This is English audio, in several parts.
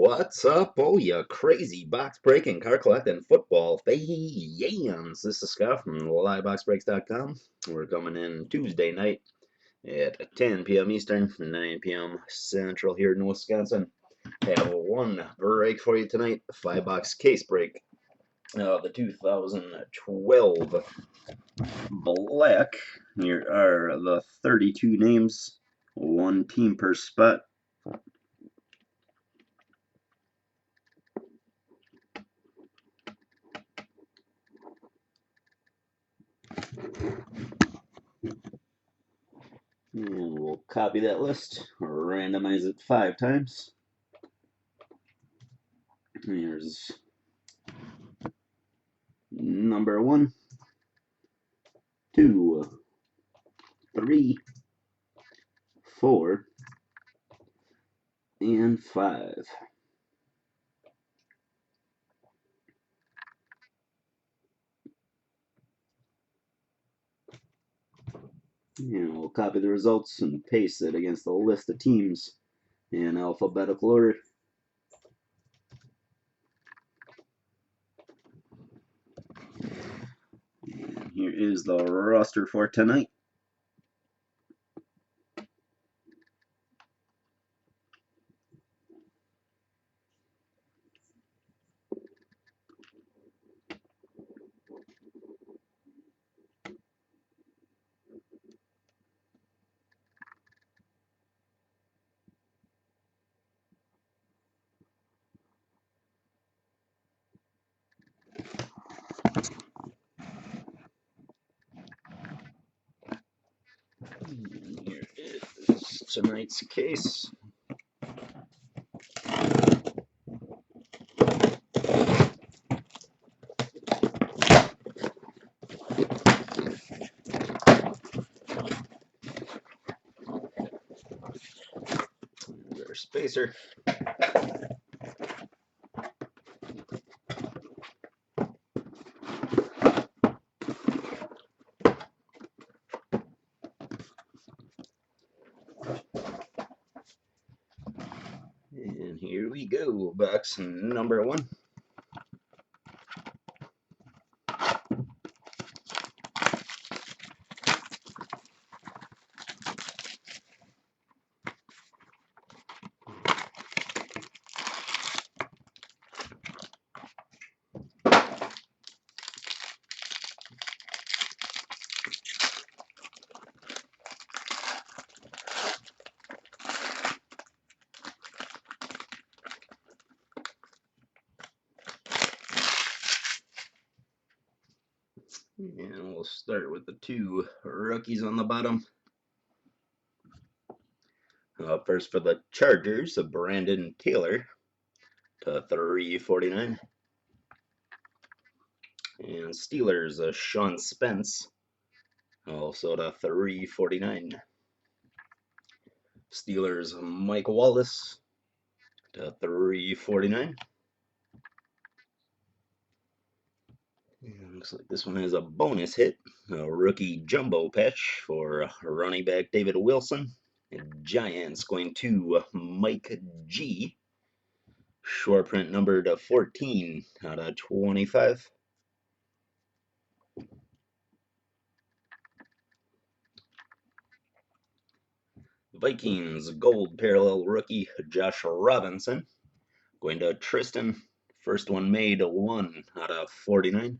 What's up, oh you crazy box breaking, car collecting, football fans? This is Scott from liveboxbreaks.com. We're coming in Tuesday night at 10 p.m. Eastern, 9 p.m. Central here in Wisconsin. Have one break for you tonight, 5-box case break. The 2012 Black. Here are the 32 names, one team per spot. And we'll copy that list, randomize it 5 times. Here's number 1, 2, 3, 4, and 5. And we'll copy the results and paste it against the list of teams in alphabetical order. And here is the roster for tonight. And here is tonight's case. There's our spacer. And here we go, box number 1. And we'll start with the 2 rookies on the bottom. First for the Chargers, Brandon Taylor to 349. And Steelers, Sean Spence, also to 349. Steelers, Mike Wallace to 349. And looks like this one has a bonus hit, a rookie jumbo patch for running back David Wilson. Giants going to Mike G. Short print number to 14 out of 25. Vikings gold parallel rookie Josh Robinson going to Tristan. First one made 1 out of 49.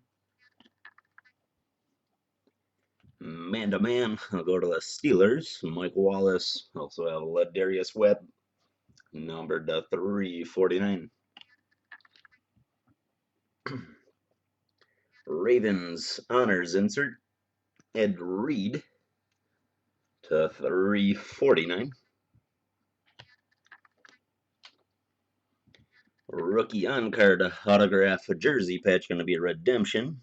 Man-to-man, I'll go to the Steelers. Mike Wallace, also have Ladarius Webb, numbered to 349. Ravens honors insert, Ed Reed to 349. Rookie on-card autograph jersey patch going to be a redemption.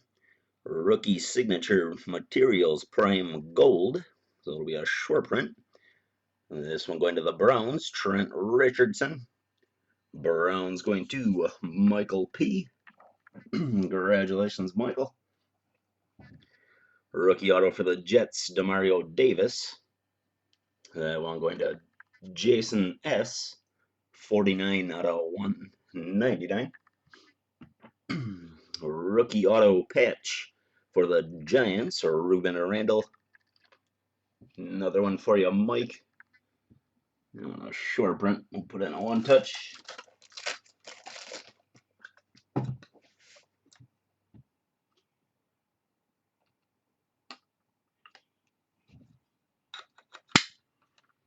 Rookie signature materials prime gold, so it'll be a short print. This one going to the Browns, Trent Richardson. Browns going to Michael P. Congratulations, Michael. Rookie auto for the Jets, Demario Davis. That one going to Jason S. 49 out of 199. Rookie auto patch for the Giants, or Ruben Randall. Another one for you, Mike. On a short print, we'll put in a one touch.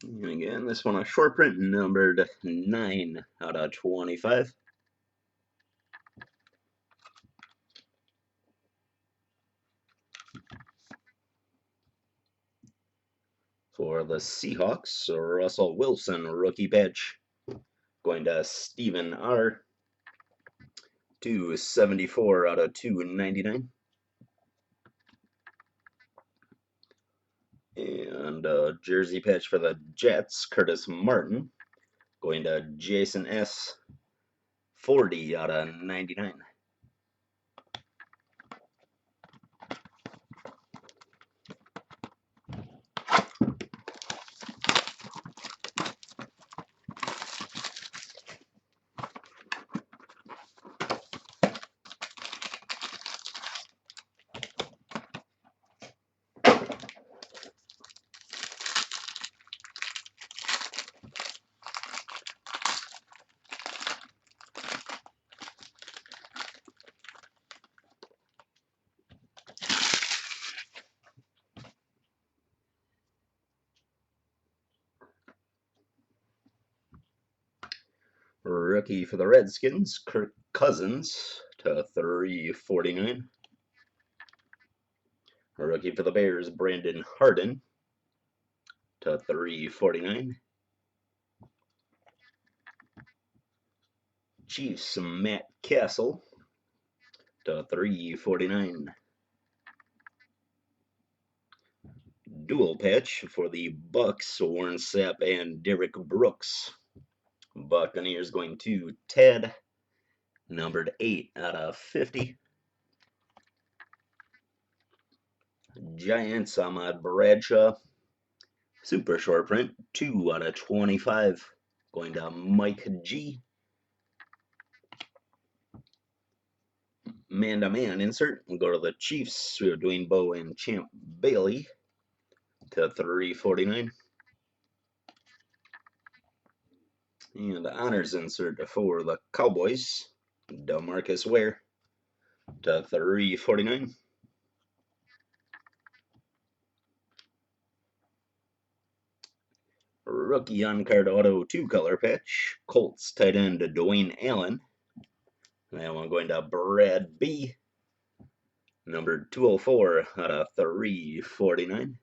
And again, this one a short print, numbered 9 out of 25. For the Seahawks, Russell Wilson, rookie patch. Going to Stephen R. 274 out of 299. And a jersey patch for the Jets, Curtis Martin. Going to Jason S. 40 out of 99. Rookie for the Redskins, Kirk Cousins to 349. Rookie for the Bears, Brandon Harden to 349. Chiefs, Matt Castle to 349. Dual patch for the Bucks, Warren Sapp and Derrick Brooks. Buccaneers going to Ted, numbered 8 out of 50. Giants, Ahmad Bradshaw, super short print, 2 out of 25. Going to Mike G. Man-to-man insert. We'll go to the Chiefs. We have Dwayne Bowe and Champ Bailey to 349. And the honors insert for the Cowboys, DeMarcus Ware to 349. Rookie on-card auto 2-color patch, Colts tight end Dwayne Allen. That one going to Brad B. Number 204 out of 349.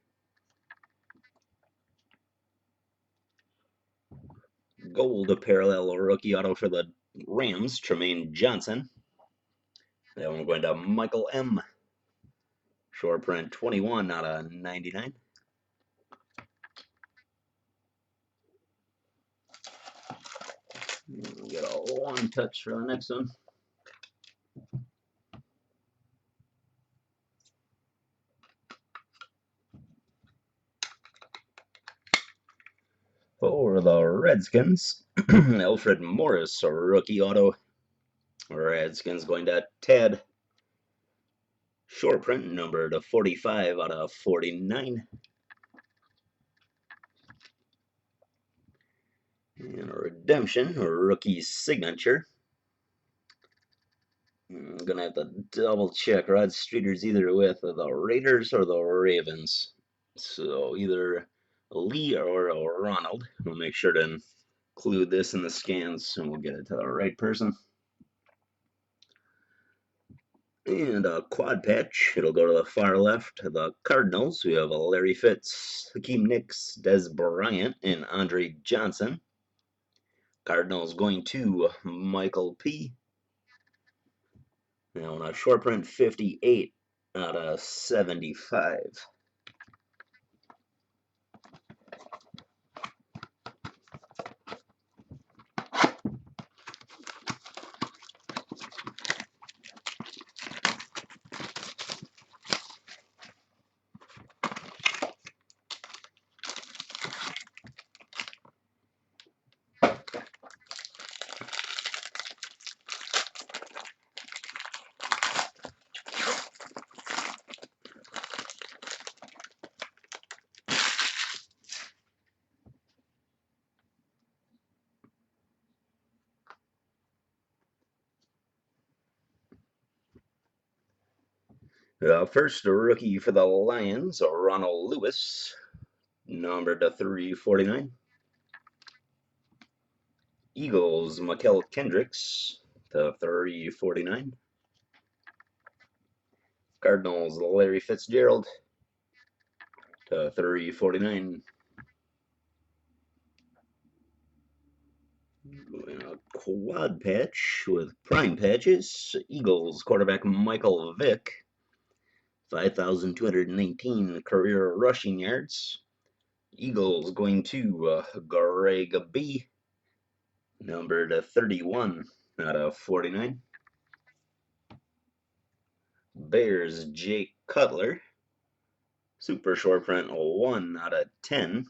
Gold parallel rookie auto for the Rams, Tremaine Johnson. That one going to Michael M. Short print 21 out of 99. We'll get a one touch for the next one. For the Redskins, Alfred Morris, a rookie auto. Redskins going to Ted. Short print number to 45 out of 49. And a redemption, a rookie signature. I'm gonna have to double check. Rod Streeter's either with the Raiders or the Ravens. So either Lee or Ronald. We'll make sure to include this in the scans and we'll get it to the right person. And a quad patch. It'll go to the far left. The Cardinals. We have Larry Fitz, Hakeem Nicks, Des Bryant, and Andre Johnson. Cardinals going to Michael P. Now on a short print, 58 out of 75. First rookie for the Lions, Ronald Lewis, numbered to 349. Eagles, Mikael Kendricks to 349. Cardinals, Larry Fitzgerald to 349. Quad patch with prime patches. Eagles quarterback Michael Vick, 5,219 career rushing yards. Eagles going to Greg B, numbered 31 out of 49. Bears, Jake Cutler, super short print, 1 out of 10.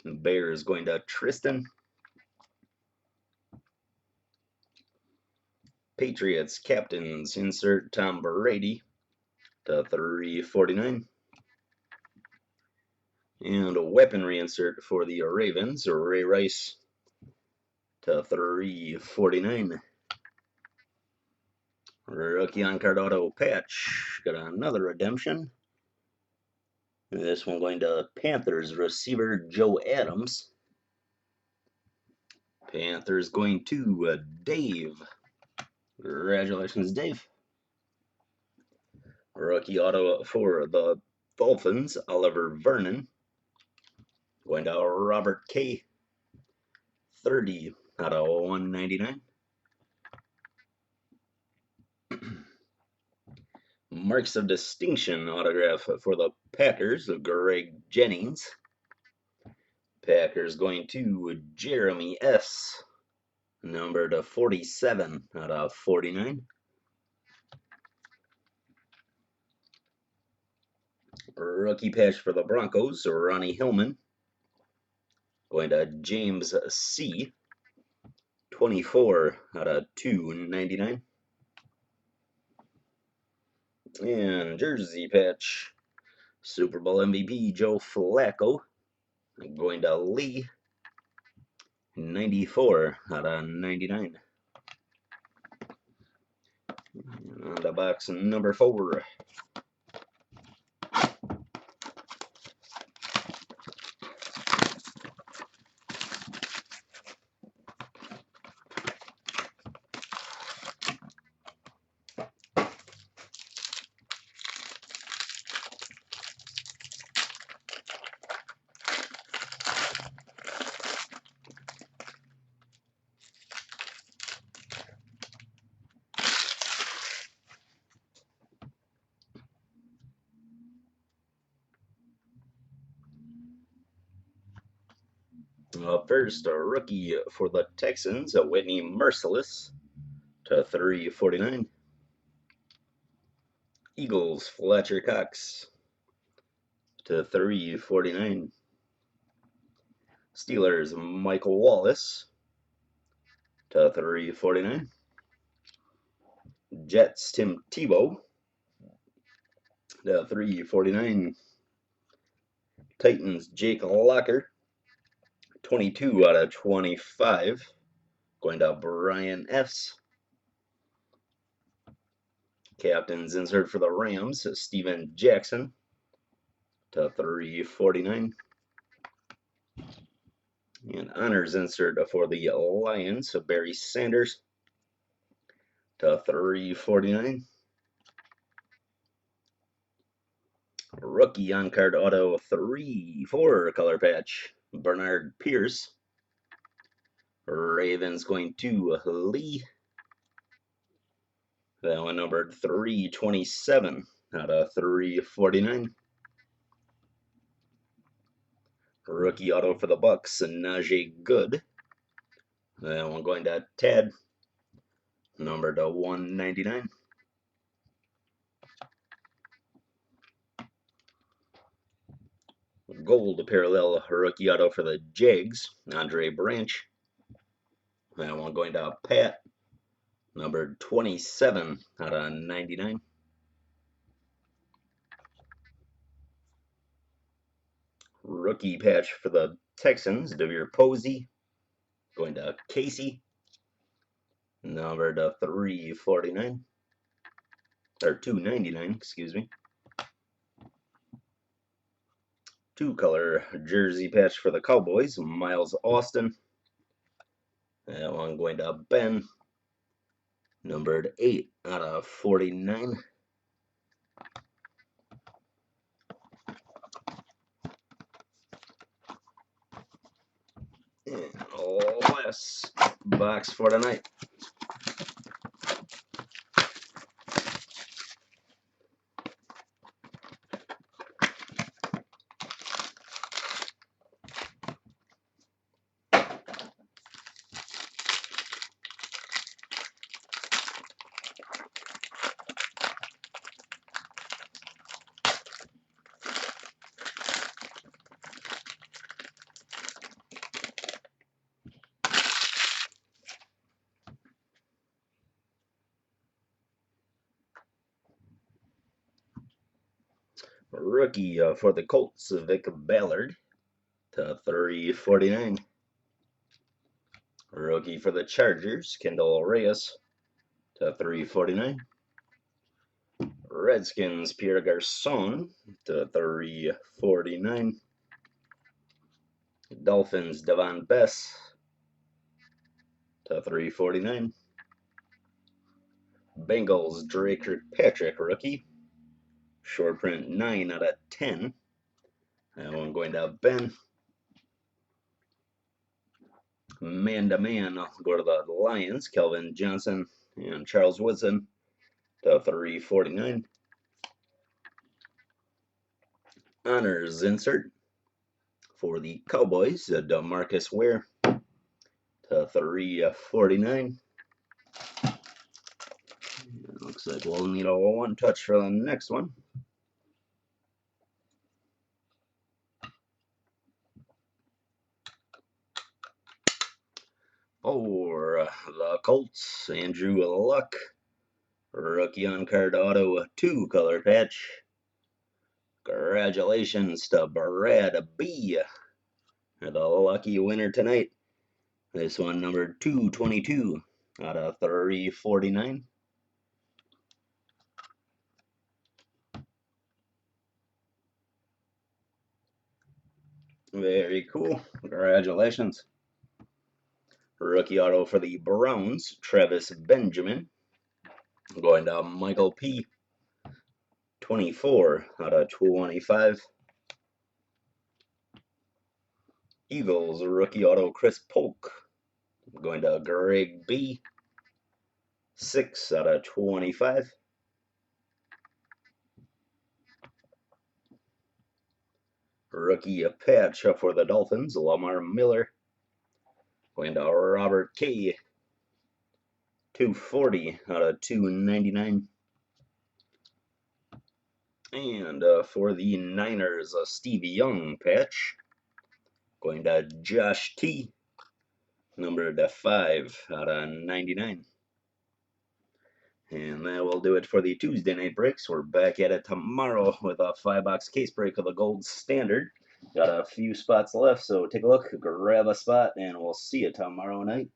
Bears going to Tristan. Patriots, captains, insert Tom Brady to 349. And a weaponry insert for the Ravens, Ray Rice to 349. Rookie on card auto patch. Got another redemption. This one going to Panthers receiver Joe Adams. Panthers going to Dave. Congratulations, Dave. Rookie auto for the Dolphins, Oliver Vernon. Going to Robert K. 30 out of 199. Marks of distinction autograph for the Packers of Greg Jennings. Packers going to Jeremy S. Numbered to 47 out of 49. Rookie patch for the Broncos, Ronnie Hillman. Going to James C. 24 out of 299. And jersey patch, Super Bowl MVP Joe Flacco. Going to Lee. 94 out of 99. On to box number 4. First, a rookie for the Texans, Whitney Merciless to 349. Eagles, Fletcher Cox to 349. Steelers, Michael Wallace to 349. Jets, Tim Tebow to 349. Titans, Jake Locker, 22 out of 25. Going to Brian F. Captain's insert for the Rams, Steven Jackson to 349. And honors insert for the Lions, Barry Sanders to 349. Rookie on card auto 3-4 color patch, Bernard Pierce. Ravens going to Lee. That one numbered 327 out of 349. Rookie auto for the Bucks, Najee Good. That one going to Ted, numbered to 199. Gold parallel rookie auto for the Jags, Andre Branch. That one going to Pat, numbered 27 out of 99. Rookie patch for the Texans, Devere Posey. Going to Casey, numbered 349. or $2.99, excuse me. 2-color jersey patch for the Cowboys, Miles Austin. That one going to Ben, numbered 8/49. And last box for tonight. Rookie for the Colts, Vic Ballard /349. Rookie for the Chargers, Kendall Reyes /349. Redskins, Pierre Garcon /349. Dolphins, Devon Bess /349. Bengals, Drake Kirkpatrick, rookie. Short print 9/10. That one going to Ben. Man-to-man, I'll go to the Lions, Kelvin Johnson and Charles Woodson /349. Honors insert for the Cowboys, DeMarcus Ware /349. Looks like we'll need a one touch for the next one. For the Colts, Andrew Luck, rookie on card auto, 2-color patch. Congratulations to Brad B, the lucky winner tonight. This one numbered 222/349. Very cool. Congratulations. Rookie auto for the Browns, Travis Benjamin. Going to Michael P. 24/25. Eagles, rookie auto, Chris Polk. Going to Greg B. 6/25. Rookie patch for the Dolphins, Lamar Miller. Going to Robert K. 240/299. And for the Niners, Stevie Young patch. Going to Josh T. Numbered 5/99. And that will do it for the Tuesday night breaks. We're back at it tomorrow with a 5-box case break of the Gold Standard. Got a few spots left, so take a look, grab a spot, and we'll see you tomorrow night.